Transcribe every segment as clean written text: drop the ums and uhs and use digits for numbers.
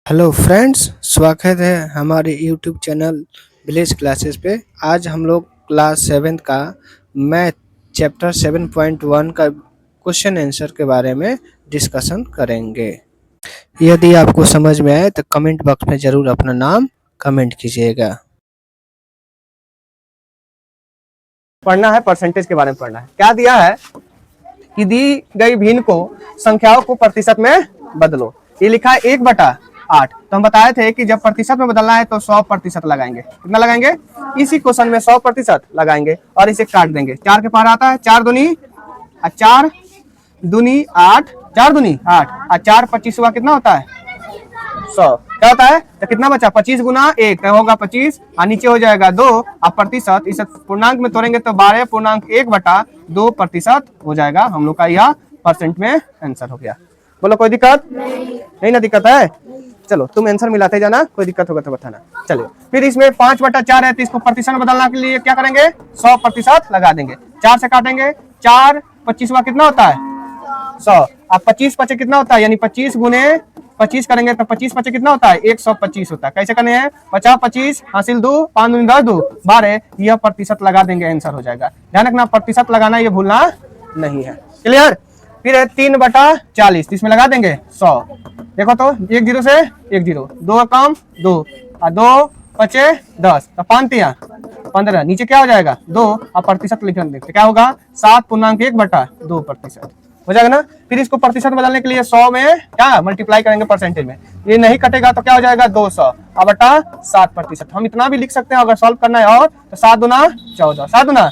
Hello friends, स्वागत है हमारे यूट्यूब चैनल विलेज क्लासेस पे। आज हम लोग क्लास 7 का मैथ चैप्टर 7.1 का क्वेश्चन आंसर के बारे में डिस्कशन करेंगे। यदि आपको समझ में आए तो कमेंट बॉक्स में ज़रूर अपना नाम कमेंट कीजिएगा। पढ़ना है, परसेंटेज के बारे में पढ़ना है। क्या दिया है कि दी गई भिन्न को संख्याओं को प्रतिशत में बदलो। ये लिखा है 1/8। तो हम बताए थे कि जब प्रतिशत में बदलना है तो 100% लगाएंगे। कितना लगाएंगे? इसी क्वेश्चन में 100% लगाएंगे और इसे काट देंगे। 4 के पार आता है 4 दूनी 4 दूनी 8, 4 दूनी 8 और 4 25 हुआ कितना होता है 100। क्या होता है? तो कितना बचा? 25 गुना 1 तो होगा 25 और नीचे हो जाएगा 2 और प्रतिशत इसे पूर्णांक में तोड़ेंगे तो 12.1/2% हो जाएगा। हम लोग का यह परसेंट में आंसर हो गया। बोलो कोई दिक्कत नहीं ना? दिक्कत है? चलो तुम आंसर मिलाते जाना, कोई दिक्कत होगा तो बताना। चलिए फिर इसमें 5/4 है तो इसको प्रतिशत में बदलने के लिए क्या करेंगे? 100% लगा देंगे। 4 से काटेंगे 4 25 हुआ कितना होता है 100। अब 25 पचे कितना होता है? यानी 25 गुने 25 करेंगे तो 25 पचे कितना होता है 125 होता है। कैसे करने हैं? 50 25 हासिल 2 5 दूनी 10 2 12 यह प्रतिशत लगा देंगे, आंसर हो जाएगा। ध्यान रखना प्रतिशत लगाना ये भूलना नहीं है। क्लियर? फिर है 3/40 इसमें लगा देंगे 100। देखो तो 1 0 से 1 0 2 कम 2 और 2 पचे 10 तो 5 तिया 15 नीचे क्या हो जाएगा 2 और प्रतिशत लिख देंगे क्या होगा 7.1/2% हो जाएगा ना। फिर इसको प्रतिशत बदलने के लिए 100 में क्या मल्टीप्लाई करेंगे परसेंटेज में। ये नहीं कटेगा तो क्या हो जाएगा 200 और बटा 7%। हम इतना भी लिख सकते हैं अगर सॉल्व करना है और तो 7 दूना 14 7 दूना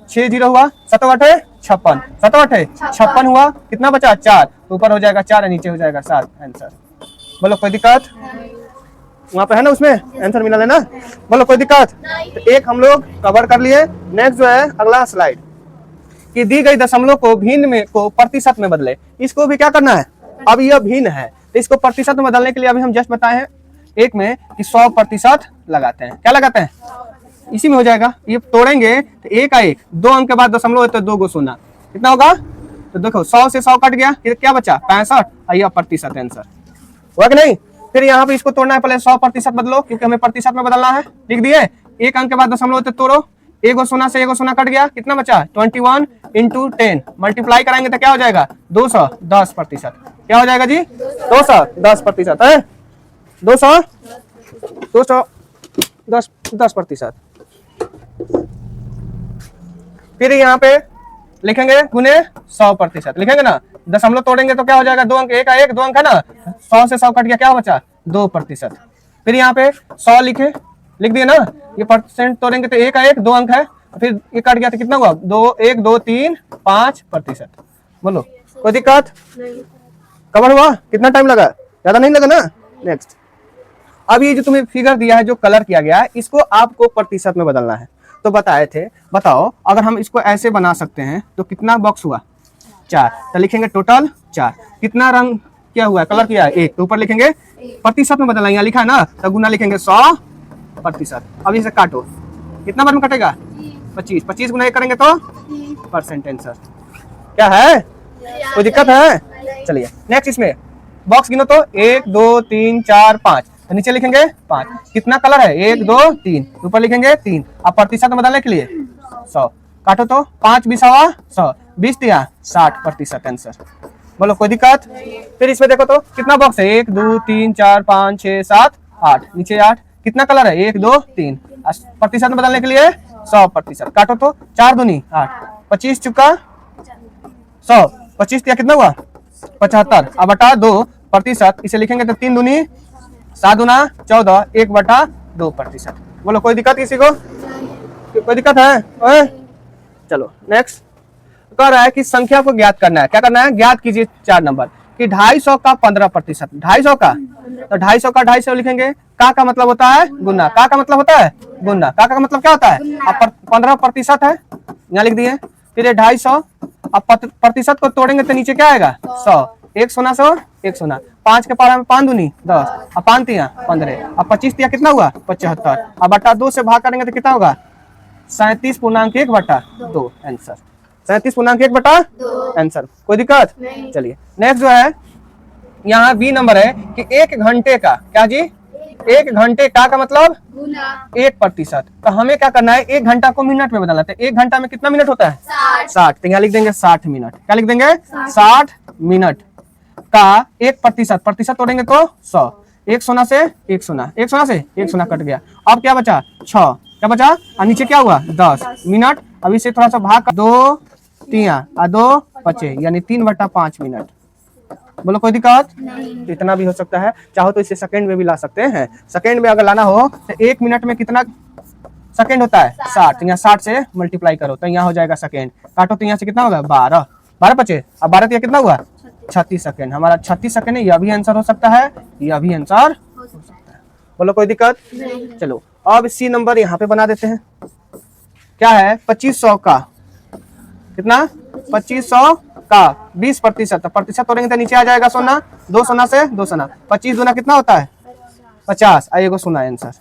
6 0 हुआ 7 8 56 7 8 56 हुआ कितना बचा 4 ऊपर हो जाएगा 4 नीचे हो जाएगा 7 आंसर। बोलो कोई दिक्कत? वहां पे है ना, उसमें आंसर मिला लेना। बोलो कोई दिक्कत? तो एक हम लोग कवर कर लिए। नेक्स्ट जो है अगला स्लाइड कि दी गई दशमलव को भिन्न में को प्रतिशत में बदले। इसको भी क्या करना है? अब यह भिन्न है तो इसको प्रतिशत में बदलने के लिए अभी हम जस्ट बताए हैं एक में कि 100% लगाते हैं। क्या लगाते हैं? इसी में हो जाएगा। ये तोड़ेंगे तो 1 का 1 2 अंक के बाद दशमलव है तो 2 को शून्य कितना होगा? तो देखो 100 से 100 कट गया क्या बचा 65 और यह प्रतिशत आंसर हुआ कि नहीं। फिर यहाँ पे इसको तोड़ना है, पहले 100% बदलो क्योंकि हमें प्रतिशत में बदलना है। लिख दिए 1 अंक के बाद दशमलव तो तोड़ो। 1 शून्य से 1 शून्य कट गया कितना बचा 21 × 10 मल्टीप्लाई कराएंगे तो क्या हो जाएगा 210%। क्या हो जाएगा जी 210% है 210%। फिर यहाँ पे लिखेंगे गुने 100% लिखेंगे ना। दशमलव तोड़ेंगे तो क्या हो जाएगा 2 अंक 1 का 1 2 अंक है ना 100 से 100 कट गया क्या बचा 2%। फिर यहाँ पे 100 लिख दिए ना। ये परसेंट तोड़ेंगे तो 1 का 1 2 अंक है फिर ये कट गया तो कितना हुआ 2 1 2 3 5%। बोलो कोई दिक्कत? कवर हुआ? कितना टाइम लगा? ज्यादा नहीं लगा ना। नेक्स्ट अब ये जो तुम्हें फिगर दिया है जो कलर किया गया है इसको आपको प्रतिशत में बदलना है। तो बताए थे, बताओ अगर हम इसको ऐसे बना सकते हैं तो कितना बॉक्स हुआ 4। तो लिखेंगे टोटल 4। कितना रंग क्या हुआ कलर किया है 1 तो ऊपर लिखेंगे प्रतिशत में बदलना। यहाँ लिखा है ना तो गुना लिखेंगे 100%। अब इसे काटो कितना बार में कटेगा 25 25 गुना 1 करेंगे तो परसेंट आंसर। क्या है? कोई दिक्कत है? चलिए नेक्स्ट इसमें बॉक्स गिनो तो 1 2 3 4 5 तो नीचे लिखेंगे 5। कितना कलर है 1 2 3 ऊपर लिखेंगे 3। अब प्रतिशत में बदलने के लिए 100 काटो तो 5 20 100 20 दिया 60% आंसर। बोलो कोई दिक्कत? फिर इसमें देखो तो कितना बॉक्स है 1 2 3 4 5 6 7 8 नीचे 8 कितना कलर है 1 2 3 प्रतिशत में बदलने के लिए 100% काटो तो 4 दूनी 8 25 चुका 100 25 दिया कितना हुआ 75 अब बटा 2% इसे लिखेंगे तो 3 दूनी 7 दूना 14 1/2%। बोलो कोई दिक्कत किसी को? कोई दिक्कत है? चलो नेक्स्ट कह रहा है कि संख्या को ज्ञात करना है। क्या करना है? ज्ञात कीजिए 4 नंबर कि 250 का 15%। 250 का तो 250 का 250 लिखेंगे। का मतलब होता है गुना। का मतलब होता है गुना। का मतलब क्या होता है? अब 15% है यहाँ लिख दिए। फिर ये 250 अब प्रतिशत को तोड़ेंगे तो नीचे क्या आएगा 100 1 शून्य 100 1 शून्य 5 के पारा में 5 दूनी 10 अब 5 तिया 15 अब 25 तिया कितना हुआ 75 अब बटा 2 से भाग करेंगे तो कितना होगा 37.1/2 आंसर। 37.1/2 आंसर। कोई दिक्कत? चलिए नेक्स्ट जो है यहाँ बी नंबर है कि 1 घंटे का, क्या जी, 1 घंटे का मतलब 1%। तो हमें क्या करना है, 1 घंटा को मिनट में बदलना है। 1 घंटा में कितना मिनट होता है, 60। तो यहाँ लिख देंगे 60 मिनट। क्या लिख देंगे, 60 मिनट का 1%, प्रतिशत तोड़ेंगे तो 100। 1 सोना से 1 सोना, 1 सोना से 1 सोना कट गया। अब क्या बचा, 6। क्या बचा, और नीचे क्या हुआ, 10 मिनट। अब इसे थोड़ा सा भाग, 2 3 और 2 बचे, यानी 3/5 मिनट। बोलो कोई दिक्कत नहीं। इतना भी हो सकता है, चाहो तो इसे सेकंड में भी ला सकते हैं। सेकंड में अगर लाना हो तो 1 मिनट में कितना सेकंड होता है, 60। यहाँ 60 से मल्टीप्लाई करो तो यहाँ हो जाएगा सेकंड। काटो तो यहाँ से कितना होगा, 12 बचे। अब 12 तो कितना हुआ, 36 सेकंड। हमारा 36 सेकंड है, यह भी आंसर हो सकता है, यह भी आंसर हो सकता है। बोलो कोई दिक्कत नहीं। चलो अब सी नंबर यहाँ पे बना देते हैं। क्या है, 2500 का, कितना, 2500 का 20%। प्रतिशत तोड़ेंगे तो नीचे आ जाएगा सोना, 2 सोना से 2 सोना। 25 दूना कितना होता है, 50। आइए सोना आंसर।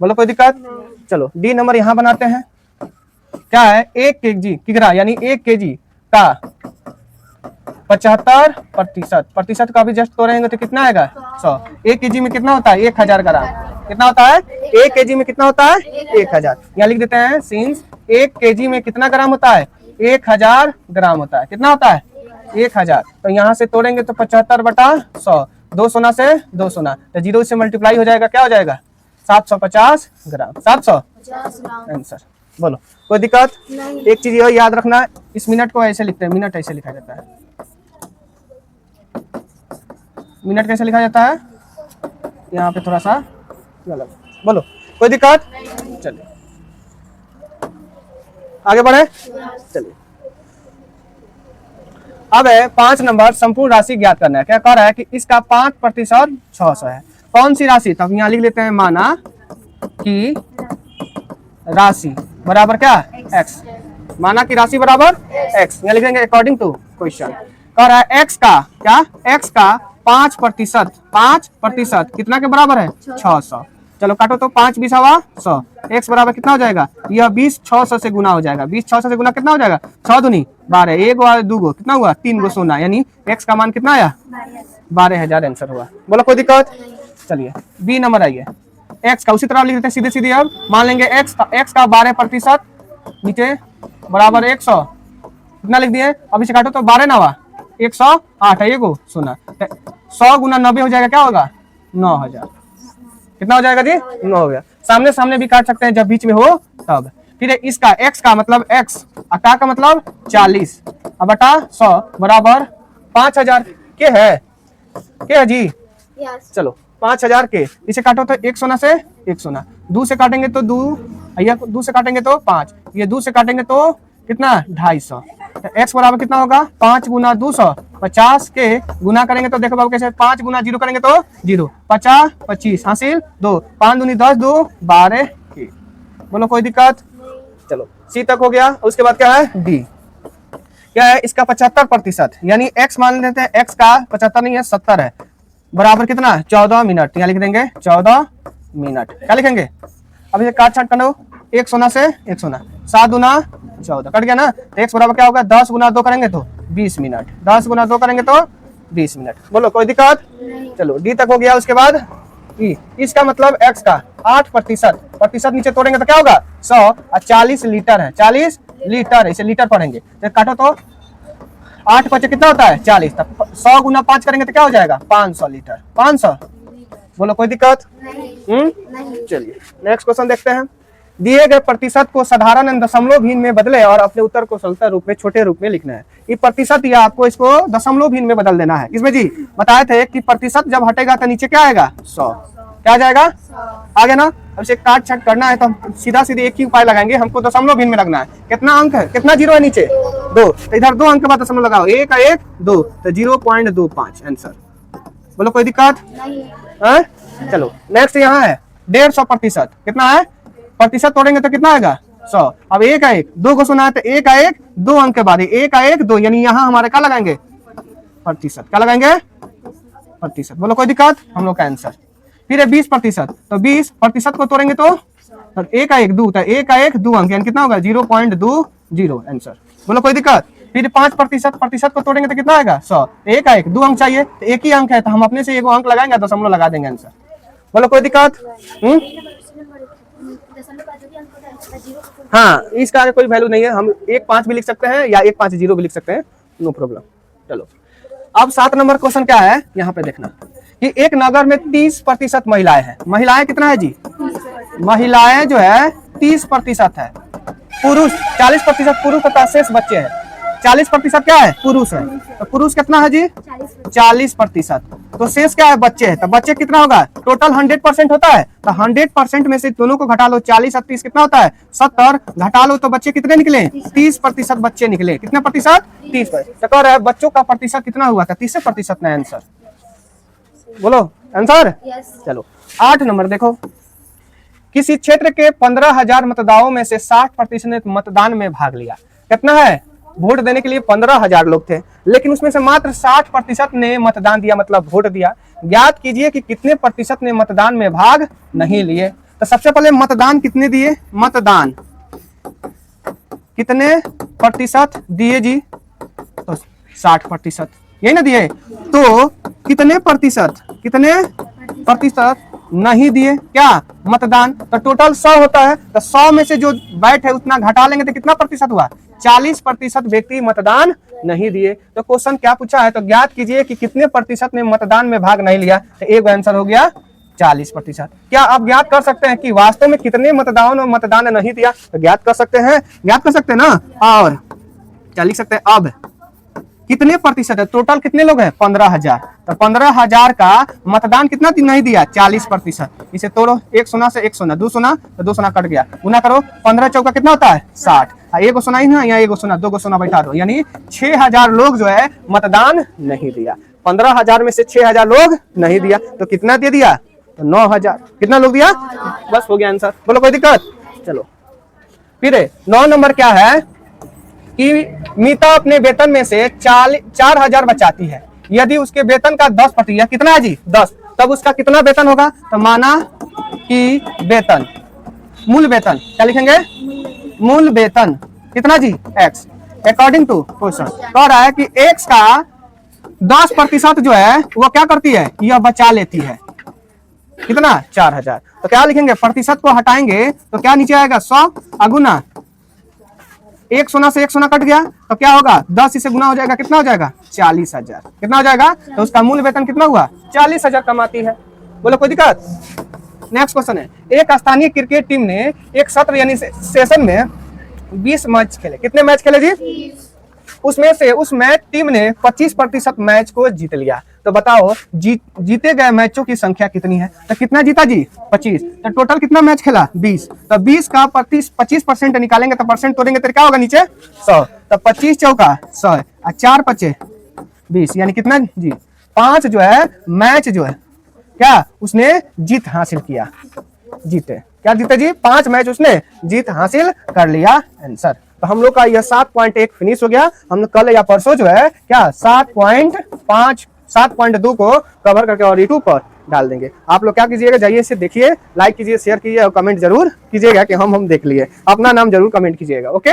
बोलो कोई दिक्कत। चलो डी नंबर यहाँ बनाते हैं। क्या है, 1 केजी किग्रा, यानी 1 केजी का 75%। प्रतिशत का भी जस्ट तोड़ेंगे तो कितना आएगा, 100। 1 केजी में कितना होता है, 1000 ग्राम। कितना होता है, 1 केजी में कितना होता है, 1000। यहाँ लिख देते हैं सिंस 1 केजी में कितना ग्राम होता है, 1000 ग्राम होता है। कितना होता है, 1000। तो यहाँ से तोड़ेंगे तो 75/100, 2 सोना से 2 सोना, तो 0 से मल्टीप्लाई हो जाएगा, क्या हो जाएगा, 750 ग्राम। 700 आंसर। बोलो कोई दिक्कत नहीं। एक चीज और याद रखना, इस मिनट को ऐसे लिखते हैं, मिनट ऐसे लिखा जाता है। मिनट कैसे लिखा जाता है, यहाँ पे थोड़ा सा गलत। बोलो कोई दिक्कत, चलिए आगे बढ़े। चलिए अब है 5 नंबर, संपूर्ण राशि ज्ञात करना है। क्या कह रहा है कि इसका 5% 600 है। कौन सी राशि, तब यहाँ लिख लेते हैं, माना कि राशि बराबर क्या, x। माना कि राशि बराबर x, यहाँ लिख देंगे अकॉर्डिंग टू क्वेश्चन। कह रहा है x का, क्या, x का 5%, 5% कितना के बराबर है, 600। चलो काटो तो 5 20 100, x बराबर कितना हो जाएगा, यह 20 600 से गुना हो जाएगा। 20 600 से गुना कितना हो जाएगा, 6 दूनी 12, 1 और 2 गो कितना हुआ, 3 गो सोना, यानी x का मान कितना आया, 12,000 आंसर हुआ। बोलो कोई दिक्कत। चलिए बी नंबर आइए, x का उसी तरह लिख देते हैं सीधे सीधे। अब मान लेंगे x का 12% नीचे बराबर 100, कितना लिख दिए। अब इसे काटो तो 12 ना हुआ, 108 है, ये को सोना। 100 गुना 90 हो जाएगा, क्या होगा, 9000। कितना हो जाएगा जी, 9 हो गया। सामने सामने भी काट सकते हैं जब बीच में हो तब। फिर इसका x का मतलब x, अटा का मतलब 40, अब बटा 100 बराबर 5000 के है जी। चलो 5000 के, इसे काटो तो 1 सोना से 1 सोना, 2 से काटेंगे तो 2, ये 2 से काटेंगे तो 5, ये 2 से काटेंगे तो कितना, 250। तो x बराबर कितना होगा, 5 गुना 200, 50 के गुना करेंगे तो देखो बाबू कैसे, 5 गुना 0 करेंगे तो 0, 50 25 हासिल 2, 5 दूनी 10, 2 12 के। बोलो कोई दिक्कत। चलो सी तक हो गया। उसके बाद क्या है, डी। क्या है, इसका 75%, यानी x मान लेते हैं, x का 75 नहीं है 70 है, बराबर कितना, 14 मिनट। यहाँ लिख देंगे 14 मिनट। क्या लिखेंगे, अब इसे काट छाट करो, 1 सोना से 1 सोना, 7 दूना 14 कट गया ना। तो x बराबर क्या होगा, 10 गुना 2 करेंगे तो 20 मिनट, 10 गुना 2 करेंगे तो 20 मिनट। बोलो कोई दिक्कत। चलो डी तक हो गया। उसके बाद ई, इसका मतलब x का 8%, प्रतिशत नीचे तोड़ेंगे तो क्या होगा, 100 और 40 लीटर है, 40 लीटर, इसे लीटर पढ़ेंगे तो काटो तो 8 5 कितना होता है, 40। 100 गुना 5 करेंगे तो क्या हो जाएगा, 500 लीटर, 500। बोलो कोई दिक्कत नहीं। चलिए नेक्स्ट क्वेश्चन देखते हैं। दिए गए प्रतिशत को साधारण दशमलव भिन्न में बदले और अपने उत्तर को सरलता रूप में छोटे रूप में लिखना है। ये प्रतिशत या आपको इसको दशमलव भिन्न में बदल देना है। इसमें जी बताए थे कि प्रतिशत जब हटेगा तो नीचे क्या आएगा, 100। क्या आ जाएगा, आगे ना। अब इसे काट छाट करना है तो हम सीधा सीधे एक ही उपाय लगाएंगे, हमको दशमलव भिन्न में लगना है। कितना अंक है, कितना जीरो है नीचे, 2, तो इधर 2 अंक के बाद दशमलव लगाओ, 1 1 2, तो 0.25 आंसर। बोलो कोई दिक्कत है। चलो नेक्स्ट यहाँ है 150%, कितना है, प्रतिशत तोड़ेंगे तो कितना आएगा, 100। अब 1 1 2 को सुना है तो 1 1 2 अंक के बाद 1 1 2, यानी यहाँ हमारे क्या लगाएंगे, प्रतिशत। क्या लगाएंगे, प्रतिशत। बोलो कोई दिक्कत, हम लोग का आंसर। फिर है 20%, तो 20% को तोड़ेंगे तो 1 1 2, तो 1 1 2 अंक, यानी कितना होगा, 0.20 आंसर। बोलो कोई दिक्कत। फिर 5% प्रतिशत को तोड़ेंगे तो कितना आएगा 100। एक का एक 2 अंक चाहिए, तो एक ही अंक है तो हम अपने से 1 अंक लगाएंगे, दशमलव लगा देंगे आंसर। बोलो कोई दिक्कत? हाँ, इसका कोई वैल्यू नहीं है, हम 1.5 भी लिख सकते हैं या 1.50 भी लिख सकते हैं, नो प्रॉब्लम। चलो अब 7 नंबर क्वेश्चन क्या है, यहाँ पे देखना कि एक नगर में 30% महिलाएं हैं। महिलाएं कितना है जी? महिलाएं जो है 30% है, पुरुष 40% पुरुष तथा शेष बच्चे हैं। 40% क्या है? पुरुष है। तो पुरुष कितना है जी? 40%। तो शेष क्या है? बच्चे है। तो बच्चे कितना होगा? टोटल 100% होता है, तो 100% में से दोनों को घटा लो, 40 और 30 कितना होता है? 70। घटा लो तो बच्चे कितने निकले? 30% बच्चे निकले। कितना प्रतिशत? 30%। तो कह रहा है बच्चों का प्रतिशत कितना हुआ था? 30% ना आंसर। बोलो आंसर। चलो 8 नंबर देखो, किसी क्षेत्र के 15,000 मतदाताओं में से 60% ने मतदान में भाग लिया। कितना है? वोट देने के लिए 15,000 लोग थे, लेकिन उसमें से मात्र 60% ने मतदान दिया, मतलब वोट दिया। ज्ञात कीजिए कि कितने प्रतिशत ने मतदान में भाग नहीं लिए। तो सबसे पहले मतदान कितने दिए? मतदान कितने प्रतिशत दिए जी? तो 60%, यही ना दिए। तो कितने प्रतिशत नहीं दिए क्या? मतदान। तो टोटल 100 होता है, तो 100 में से जो बैठ है उतना घटा लेंगे तो कितना प्रतिशत हुआ? 40% व्यक्ति मतदान नहीं दिए। तो क्वेश्चन क्या पूछा है? तो ज्ञात कीजिए कि कितने प्रतिशत ने मतदान में भाग नहीं लिया। तो एक आंसर हो गया 40%। क्या आप ज्ञात कर सकते हैं कि वास्तव में कितने मतदाताओं ने मतदान नहीं दिया? तो ज्ञात कर सकते हैं ना। और क्या लिख सकते हैं? अब कितने प्रतिशत है? टोटल कितने लोग हैं? 15,000। तो 15,000 का मतदान कितना नहीं दिया? 40%। इसे तोड़ो, 1 शून्य से 1 शून्य, 2 शून्य तो 2 शून्य कट गया, गुना करो, 15 चौका कितना होता है? 60। एक शून्य ही ना, यहाँ 1 शून्य, 2 शून्य बैठा दो, यानी 6,000 लोग जो है मतदान नहीं दिया। 15,000 में से 6,000 लोग नहीं दिया, तो कितना दे दिया? तो 9,000। कितना लोग दिया? बस हो गया आंसर। बोलो कोई दिक्कत? चलो फिर 9 नंबर क्या है कि मीता अपने वेतन में से 4,000 बचाती है। यदि उसके वेतन का 10%, कितना है जी? 10, तब उसका कितना वेतन होगा? तो माना कि वेतन, मूल वेतन क्या लिखेंगे? मूल वेतन कितना जी? x। अकॉर्डिंग टू क्वेश्चन कह रहा है कि x का 10% जो है वो क्या करती है? यह बचा लेती है। कितना? 4,000। तो क्या लिखेंगे? प्रतिशत को हटाएंगे तो क्या नीचे आएगा? 100 अगुना 1 शून्य से 1 शून्य कट गया, तो क्या होगा? 10 इसे गुना हो जाएगा, कितना हो जाएगा? 40,000। कितना हो जाएगा? तो उसका मूल वेतन कितना हुआ? 40,000 कमाती है। बोलो कोई दिक्कत? नेक्स्ट क्वेश्चन है, एक स्थानीय क्रिकेट टीम ने एक सत्र यानी सेशन में 20 मैच खेले। कितने मैच खेले जी? उसमें से उस मैच टीम ने 25% मैच को जीत लिया। तो बताओ जीते गए मैचों की संख्या कितनी है? तो कितना जीता जी? 25। तो टोटल कितना मैच खेला? 20। तो 20 का 25% निकालेंगे तो परसेंट तोड़ेंगे तो क्या होगा नीचे? 100। तो 25 चौका 100 और 4 पचे 20, यानी कितना जी? 5 जो है मैच जो है क्या उसने जीत हासिल किया। जीते क्या? जीते जी 5 मैच उसने जीत हासिल कर लिया। आंसर। तो हम लोग का यह 7.1 फिनिश हो गया। हम कल या परसों जो है क्या 7.2 को कवर करके और यूट्यूब पर डाल देंगे। आप लोग क्या कीजिएगा? जाइए इसे देखिए, लाइक कीजिए, शेयर कीजिए और कमेंट जरूर कीजिएगा कि हम देख लिए। अपना नाम जरूर कमेंट कीजिएगा। ओके।